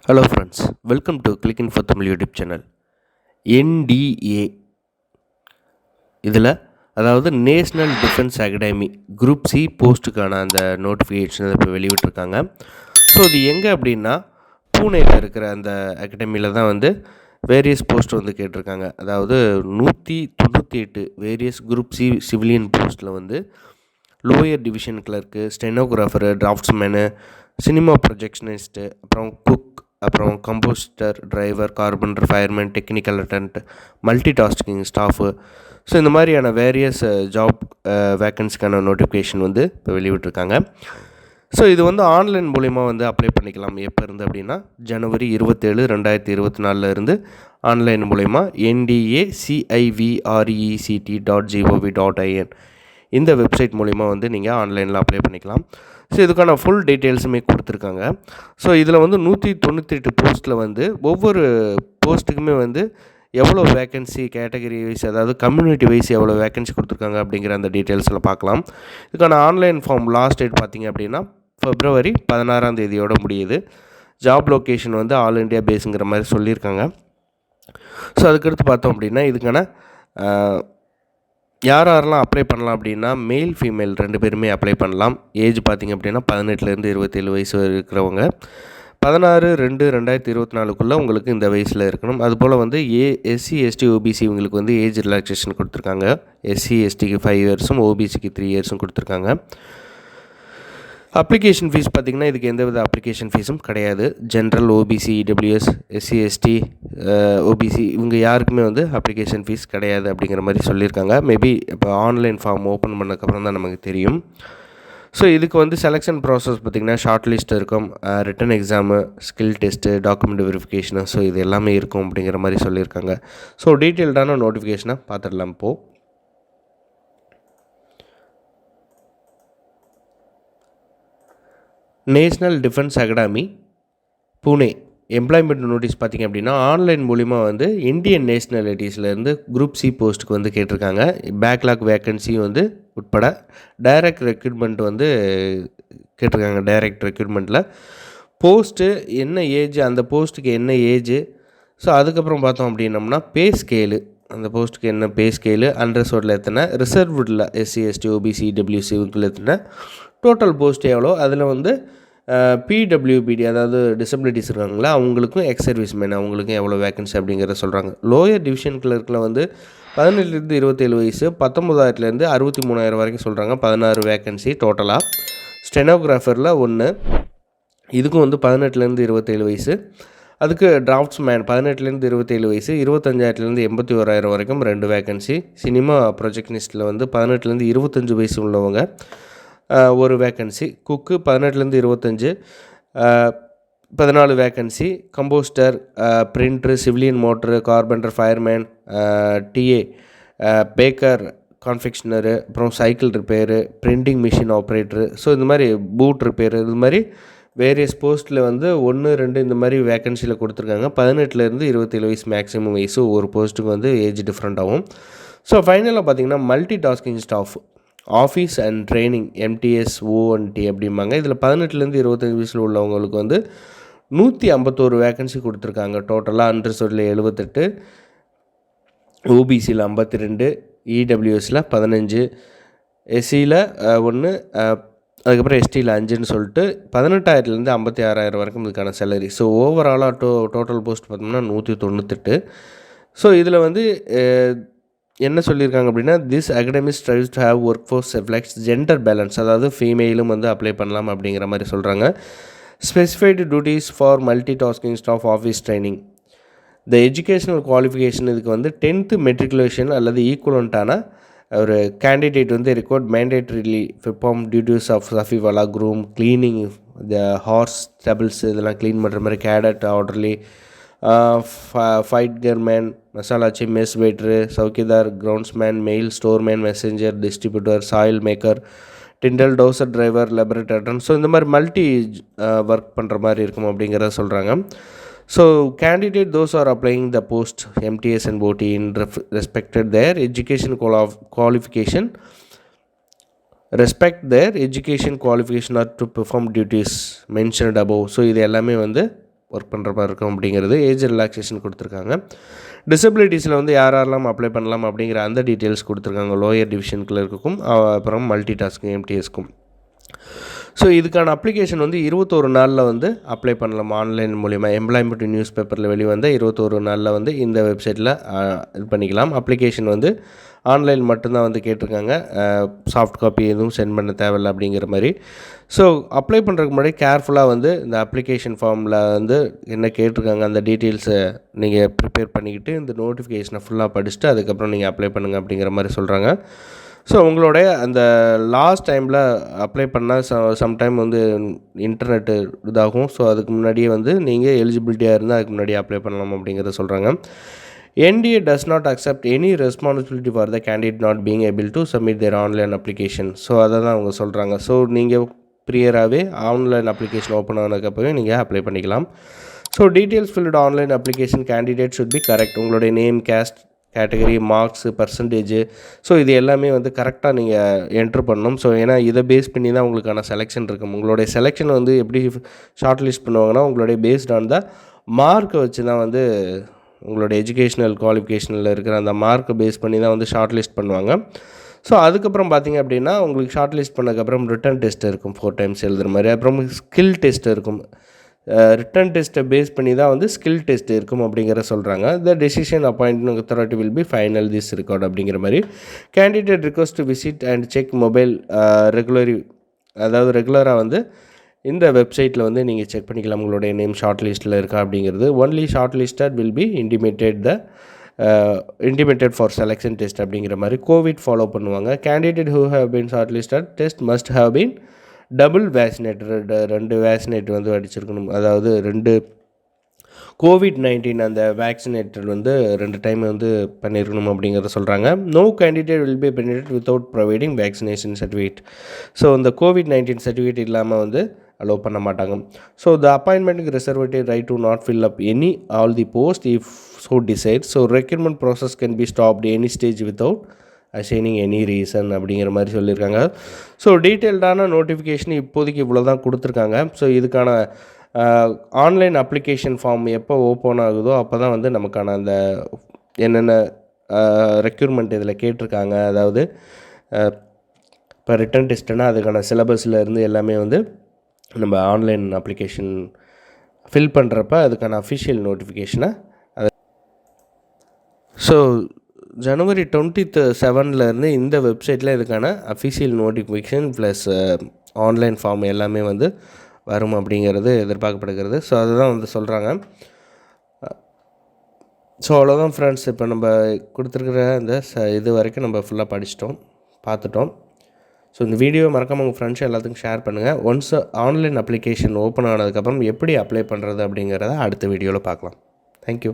Hello friends, welcome to Clickinfotamil YouTube channel. NDA இதில் அதாவது national defence academy group C போஸ்ட்டுக்கான அந்த notification இப்போ வெளியிட்டிருக்காங்க. ஸோ இது எங்கே அப்படின்னா பூனேயில் இருக்கிற அந்த அகாடமியில் தான் வந்து வேரியஸ் போஸ்ட் வந்து கேட்டிருக்காங்க. அதாவது 198 வேரியஸ் குரூப் சி சிவிலியன் போஸ்ட்டில் வந்து லோயர் டிவிஷன் கிளர்க்கு, ஸ்டெனோகிராஃபரு, டிராஃப்ட்ஸ்மேனு, சினிமா ப்ரொஜெக்ஷனிஸ்ட்டு, அப்புறம் குக், அப்புறம் composter, driver, carpenter, fireman, technical attend, multi tasking staff. So இந்த மாதிரியான வேரியஸ் ஜாப் வேக்கன்சிக்கான நோட்டிஃபிகேஷன் வந்து இப்போ வெளியிட்டிருக்காங்க. ஸோ இது வந்து ஆன்லைன் மூலிமா வந்து அப்ளை பண்ணிக்கலாம். எப்போ இருந்து அப்படின்னா ஜனவரி 27, 2024 இருந்து ஆன்லைன் மூலிமா ndacivrecct.gov.in இந்த வெப்சைட் மூலிமா வந்து நீங்கள் ஆன்லைனில் அப்ளை பண்ணிக்கலாம். ஸோ இதுக்கான ஃபுல் டீட்டெயில்ஸுமே கொடுத்துருக்காங்க. ஸோ இதில் வந்து 198 போஸ்ட்டில் வந்து ஒவ்வொரு போஸ்ட்டுக்குமே வந்து எவ்வளோ வேக்கன்சி கேட்டகரி வைஸ், அதாவது கம்யூனிட்டி வைஸ் எவ்வளோ வேக்கன்சி கொடுத்துருக்காங்க அப்படிங்கிற அந்த டீட்டெயில்ஸில் பார்க்கலாம். இதுக்கான ஆன்லைன் ஃபார்ம் லாஸ்ட் டேட் பார்த்திங்க அப்படின்னா February 16 முடியுது. ஜாப் லொக்கேஷன் வந்து ஆல் இண்டியா பேஸுங்கிற மாதிரி சொல்லியிருக்காங்க. ஸோ அதுக்கடுத்து பார்த்தோம் அப்படின்னா இதுக்கான யாரெல்லாம் அப்ளை பண்ணலாம் அப்படின்னா மேல் ஃபீமேல் 2 பேருமே அப்ளை பண்ணலாம். ஏஜ் பார்த்திங்க அப்படின்னா 18 27 வயசு இருக்கிறவங்க. 16/2/2024 உங்களுக்கு இந்த வயசில் இருக்கணும். அதுபோல் வந்து SC ST OBC இவங்களுக்கு வந்து ஏஜ் ரிலாக்ஸேஷன் கொடுத்துருக்காங்க. SC STக்கு 5 இயர்ஸும் OBCக்கு 3 இயர்ஸும் கொடுத்துருக்காங்க. அப்ளிகேஷன் ஃபீஸ் பார்த்திங்கன்னா இதுக்கு எந்தவித அப்ளிகேஷன் ஃபீஸும் கிடையாது. General, OBC, EWS, SC ST, OBC இவங்க யாருக்குமே வந்து அப்ளிகேஷன் ஃபீஸ் கிடையாது அப்படிங்கிற மாதிரி சொல்லியிருக்காங்க. மேபி இப்போ ஆன்லைன் ஃபார்ம் ஓப்பன் பண்ணக்கப்புறம் தான் நமக்கு தெரியும். ஸோ இதுக்கு வந்து செலெக்ஷன் ப்ராசஸ் பார்த்திங்கன்னா ஷார்ட் லிஸ்ட் இருக்கும், return exam, skill test, document verification, so இது எல்லாமே இருக்கும் அப்படிங்கிற மாதிரி சொல்லியிருக்காங்க. ஸோ டீட்டெயில்டான நோட்டிஃபிகேஷனை பார்த்துடலாம் இப்போது. National defence academy Pune employment notice பார்த்திங்க அப்படின்னா ஆன்லைன் மூலிமா வந்து இந்தியன் நேஷ்னாலிட்டிஸ்லேருந்து குரூப் சி போஸ்ட்டுக்கு வந்து கேட்டிருக்காங்க. பேக்லாக் வேக்கன்சியும் வந்து உட்பட டைரக்ட் ரெக்ரூட்மெண்ட் வந்து கேட்டிருக்காங்க. டைரக்ட் ரெக்ரூட்மெண்ட்டில் போஸ்ட்டு என்ன ஏஜ், அந்த போஸ்ட்டுக்கு என்ன ஏஜு, ஸோ அதுக்கப்புறம் பார்த்தோம் அப்படின்னம்னா பே ஸ்கேலு, அந்த போஸ்ட்டுக்கு என்ன பே ஸ்கேலு, அன்ரிசர்வ்டில் எத்தனை, ரிசர்வ்டில் SC ST OBC EWS இவங்களுக்கு எத்தனை, டோட்டல் போஸ்ட் எவ்வளோ, அதில் வந்து PWBD அதாவது டிசபிலிட்டிஸ் இருக்காங்களா அவங்களுக்கும், எக்ஸ் சர்வீஸ் மேன் அவங்களுக்கும் எவ்வளோ வேக்கன்சி அப்படிங்கிறத சொல்கிறாங்க. லோயர் டிவிஷன் கிளர்க்கில் வந்து 18 27 வயசு, 19,000 63,000 வரைக்கும் சொல்கிறாங்க. 16 வேக்கன்சி டோட்டலாக. ஸ்டெனோகிராஃபரில் 1, இதுக்கும் வந்து 18 27 வயசு. அதுக்கு டிராஃப்ட்ஸ்மேன் 18 27 வயசு, 25,000 81,000 வரைக்கும் 2 வேக்கன்சி. சினிமா ப்ரொஜெக்ஷனிஸ்ட்டில் வந்து 18 25 வயசு உள்ளவங்க 1 vacancy. Cook 18 25 14 vacancy. Compositor, printer, civilian motor, carpenter, fireman, TA, baker, confectioner, அப்புறம் cycle repair, printing machine operator, so இந்த மாதிரி பூட் ரிப்பேரு, இது மாதிரி வேரியஸ் போஸ்ட்டில் வந்து 1 2 இந்த மாதிரி வேக்கன்சியில் கொடுத்துருக்காங்க. 18 27 வயசு மேக்ஸிமம் வயசு ஒரு போஸ்ட்டுக்கு வந்து ஏஜ் டிஃப்ரெண்ட் ஆகும். ஸோ ஃபைனலாக பார்த்திங்கன்னா multi tasking staff office and training MTS ONT அப்படிம்பாங்க. இதில் 18 25 வயசில் உள்ளவங்களுக்கு வந்து 151 வேக்கன்சி கொடுத்துருக்காங்க. டோட்டலாக அன்ரிசர்வ்டில் 78, OBCயில் 52, EWSயில் 15, SCயில் 1, அதுக்கப்புறம் STயில் 5ன்னு சொல்லிட்டு 18,000 56,000 வரைக்கும் இதுக்கான சேலரி. ஸோ ஓவராலாக டோட்டல் போஸ்ட் பார்த்தோம்னா 198. ஸோ இதில் வந்து என்ன சொல்லியிருக்காங்க அப்படின்னா this academy strives to have workforce reflects gender balance, அதாவது ஃபீமேலும் வந்து அப்ளை பண்ணலாம் அப்படிங்கிற மாதிரி சொல்கிறாங்க. Specified duties for multi tasking staff office training. The educational qualification இதுக்கு வந்து 10th மெட்ரிகுலேஷன் அல்லது ஈக்குவலண்ட்டான ஒரு கேண்டிடேட் வந்து record mandatorily perform duties of safaiwala, groom, cleaning, the horse stables இதெல்லாம் க்ளீன் பண்ணுற மாதிரி, கேடட், ஆர்டர்லி, ஃபைட்கர்மேன், masalchi, mess waiter, chowkidar, groundsman, mail, storeman, messenger, distributor, sail maker, tindal, dozer driver, laboratory, so இந்த மாதிரி மல்டி ஒர்க் பண்ணுற மாதிரி இருக்கும் அப்படிங்கிறத சொல்கிறாங்க. So candidate those are applying the post MTS and OT in respected their education qualification or to perform duties mentioned above. So இது எல்லாமே வந்து ஒர்க் பண்ணுற மாதிரி இருக்கும் அப்படிங்கிறது. ஏஜ் ரிலாக்ஸேஷன் கொடுத்துருக்காங்க. டிசபிலிட்டிஸில் வந்து யாரெல்லாம் அப்ளை பண்ணலாம் அப்படிங்கிற அந்த டீட்டெயில்ஸ் கொடுத்துருக்காங்க. லோயர் டிவிஷன் கிளர்க்குக்கும் அப்புறம் மல்டி டாஸ்க்கும் எம்டிஎஸ்க்கும். ஸோ இதுக்கான அப்ளிகேஷன் வந்து 21 நாளில் வந்து அப்ளை பண்ணலாம் ஆன்லைன் மூலிமா. எம்ப்ளாய்மெண்ட் நியூஸ் பேப்பரில் வெளிவந்த 21 நாளில் வந்து இந்த வெப்சைட்டில் இது பண்ணிக்கலாம். அப்ளிகேஷன் வந்து ஆன்லைன் மட்டும்தான் வந்து கேட்டிருக்காங்க. சாஃப்ட் காப்பி எதுவும் சென்ட் பண்ண தேவையில்லை அப்படிங்கிற மாதிரி. ஸோ அப்ளை பண்ணுறதுக்கு முன்னாடி கேர்ஃபுல்லாக வந்து இந்த அப்ளிகேஷன் ஃபார்மில் வந்து என்ன கேட்டிருக்காங்க அந்த டீட்டெயில்ஸை நீங்கள் ப்ரிப்பேர் பண்ணிக்கிட்டு இந்த நோட்டிஃபிகேஷனை ஃபுல்லாக படிச்சுட்டு அதுக்கப்புறம் நீங்கள் அப்ளை பண்ணுங்கள் அப்படிங்கிற மாதிரி சொல்கிறாங்க. ஸோ உங்களுடைய அந்த லாஸ்ட் டைமில் அப்ளை பண்ணால் சம்டைம் வந்து இன்டர்நெட்டு இதாகும். ஸோ அதுக்கு முன்னாடியே வந்து நீங்கள் எலிஜிபிலிட்டியாக இருந்தால் அதுக்கு முன்னாடியே அப்ளை பண்ணலாம் அப்படிங்கிறத சொல்கிறாங்க. NDA does not accept any responsibility for the candidate not being able to submit their online application. So அதை தான் அவங்க சொல்கிறாங்க. ஸோ நீங்கள் ப்ரியராகவே ஆன்லைன் அப்ளிகேஷன் ஓப்பன் ஆனதுக்கப்புறமே நீங்கள் அப்ளை பண்ணிக்கலாம். So details filled online application candidate should be correct. உங்களுடைய name, caste, category, marks, percentage, so இது எல்லாமே வந்து கரெக்டாக நீங்கள் என்ட்ரு பண்ணணும். ஸோ ஏன்னா இதை பேஸ் பண்ணி தான் உங்களுக்கான செலெக்ஷன் இருக்கும். உங்களுடைய செலெக்ஷன் வந்து எப்படி ஷார்ட் லிஸ்ட் பண்ணுவாங்கன்னா உங்களுடைய பேஸ்ட் ஆன் த மார்க்கை வச்சு தான் வந்து உங்களுடைய எஜுகேஷ்னல் குவாலிஃபிகேஷனில் இருக்கிற அந்த மார்க்கை பேஸ் பண்ணி தான் வந்து ஷார்ட் லிஸ்ட் பண்ணுவாங்க. ஸோ அதுக்கப்புறம் பார்த்திங்க அப்படின்னா உங்களுக்கு ஷார்ட் லிஸ்ட் பண்ணதுக்கப்புறம் ரிட்டன் டெஸ்ட் இருக்கும் 4 times எழுதுகிற மாதிரி. அப்புறம் ஸ்கில் டெஸ்ட் இருக்கும். ரிட்டன் டெஸ்ட்டை பேஸ் பண்ணி தான் வந்து ஸ்கில் டெஸ்ட் இருக்கும் அப்படிங்கிற சொல்கிறாங்க. The decision appointing authority will be final this record அப்படிங்கிற மாதிரி. Candidate request to visit and check mobile ரெகுலராக வந்து இந்த வெப்சைட்டில் வந்து நீங்கள் செக் பண்ணிக்கலாம் உங்களுடைய நேம் ஷார்ட் லிஸ்ட்டில் இருக்கா அப்படிங்கிறது. Only short listed will be intimated for selection test அப்படிங்கிற மாதிரி. கோவிட் ஃபாலோ பண்ணுவாங்க. Candidate who have been short listed test must have been double vaccinated. 2 vaccinate வந்து அடிச்சிருக்கணும். அதாவது 2 COVID-19 அந்த வேக்சினேட்டட் வந்து 2 டைம் வந்து பண்ணியிருக்கணும் அப்படிங்கிறத சொல்கிறாங்க. No candidate will be benefit without providing vaccination certificate. So இந்த COVID-19 சர்டிஃபிகேட் இல்லாமல் வந்து அலோவ் பண்ண மாட்டாங்க. ஸோ த அப்பாயின்மெண்ட்டுக்கு reservative right to not fill up any all the post if so decide. So recruitment process can be stopped any stage without assigning any reason அப்படிங்கிற மாதிரி சொல்லியிருக்காங்க. So டீட்டெயில்டான notification இப்போதைக்கு இவ்வளோ தான் கொடுத்துருக்காங்க. ஸோ இதுக்கான ஆன்லைன் அப்ளிகேஷன் ஃபார்ம் எப்போ open ஆகுதோ அப்போ தான் வந்து நமக்கான அந்த என்னென்ன ரெக்ரூட்மெண்ட் இதில் கேட்டிருக்காங்க. அதாவது இப்போ ரிட்டன் டெஸ்ட்டுனா அதுக்கான சிலபஸில் இருந்து எல்லாமே வந்து நம்ம ஆன்லைன் அப்ளிகேஷன் ஃபில் பண்ணுறப்ப அதுக்கான அஃபிஷியல் நோட்டிஃபிகேஷனை ஸோ January 27 இந்த வெப்சைட்டில் இதுக்கான official notification plus online form எல்லாமே வந்து வரும் அப்படிங்கிறது எதிர்பார்க்கப்படுகிறது. ஸோ அதுதான் வந்து சொல்கிறாங்க. ஸோ அவ்வளோதான் ஃப்ரெண்ட்ஸ். இப்போ நம்ம கொடுத்துருக்குற இந்த இது வரைக்கும் நம்ம ஃபுல்லாக பார்த்துட்டோம். ஸோ இந்த வீடியோ மறக்காமல் உங்கள் ஃப்ரெண்ட்ஸ் எல்லாத்துக்கும் ஷேர் பண்ணுங்கள். ஒன்ஸ் ஆன்லைன் அப்ளிகேஷன் ஓப்பன் ஆனதுக்கப்புறம் எப்படி அப்ளை பண்ணுறது அப்படிங்கிறத அடுத்த வீடியோவில் பார்க்கலாம். தேங்க்யூ.